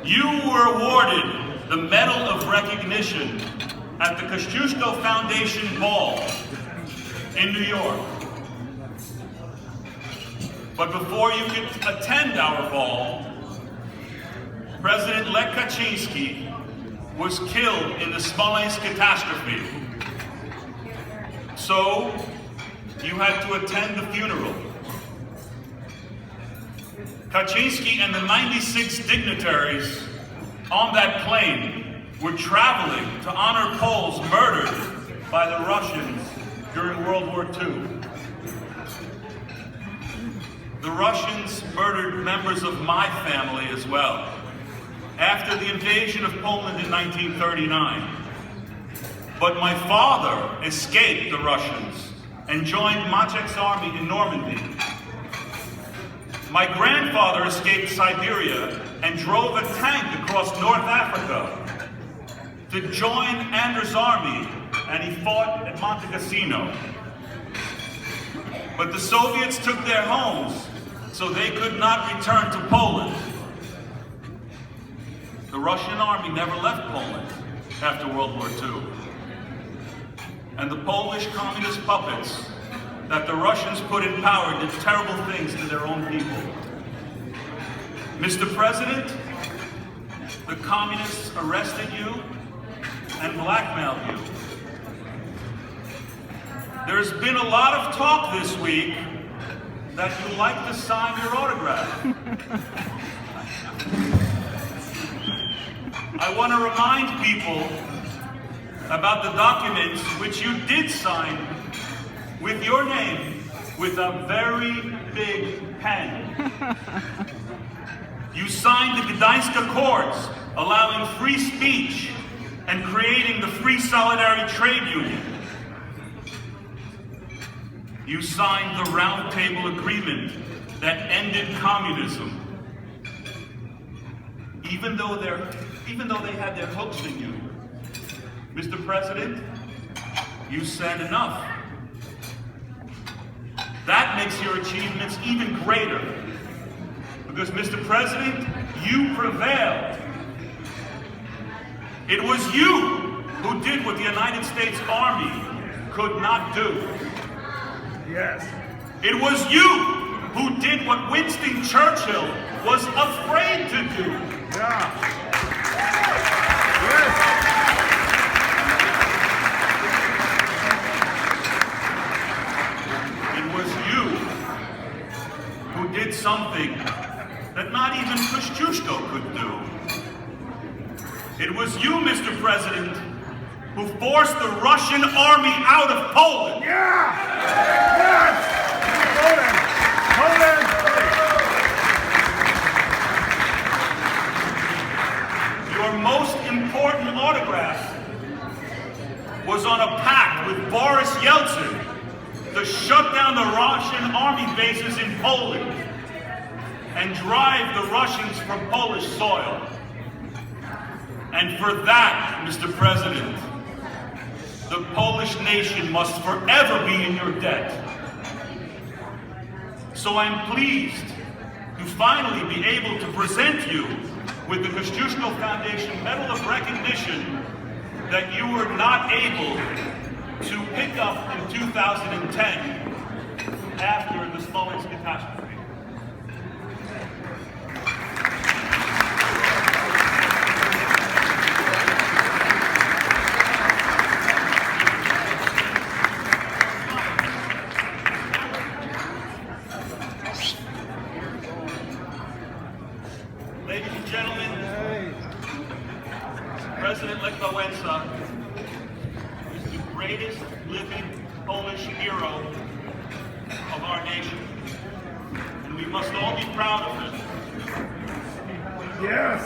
You were awarded the Medal of Recognition at the Kościuszkowskiej Foundation Ball in New York. But before you could attend our ball, President Lech Kaczyński was killed in the Smoleńskiej catastrophe. So, you had to attend the funeral. Kaczyński and the 96 dignitaries on that plane were traveling to honor Poles murdered by the Russians during World War II. The Russians murdered members of my family as well, after the invasion of Poland in 1939. But my father escaped the Russians and joined Maciek's army in Normandy. My grandfather escaped Siberia and drove a tank across North Africa to join Anders' army, and he fought at Monte Cassino. But the Soviets took their homes, so they could not return to Poland. The Russian army never left Poland after World War II. And the Polish communist puppets that the Russians put in power did terrible things to their own people. Mr. President, the communists arrested you and blackmailed you. There's been a lot of talk this week that you'd like to sign your autograph. I want to remind people about the documents which you did sign with your name with a very big pen. You signed the Gdańsk Accords, allowing free speech and creating the Free Solidarity Trade Union. You signed the Round Table Agreement that ended communism. Even though they had their hooks in you, Mr. President, you said enough. That makes your achievements even greater. Because, Mr. President, you prevailed. It was you who did what the United States Army could not do. Yes. It was you who did what Winston Churchill was afraid to do. Yeah. Yes. It was you who did something that not even Kościuszko could do. It was you, Mr. President, who forced the Russian army out of Poland. Yeah. Yes. Poland. Your most important autograph was on a pact with Boris Yeltsin to shut down the Russian army bases in Poland and drive the Russians from Polish soil. And for that, Mr. President, the Polish nation must forever be in your debt. So I'm pleased to finally be able to present you with the Kościuszkowskiej Foundation Medal of Recognition that you were not able to pick up in 2010 after the Smoleńskiej catastrophe. Ladies and gentlemen, President Lech Walesa is the greatest living Polish hero of our nation, and we must all be proud of him. Yes.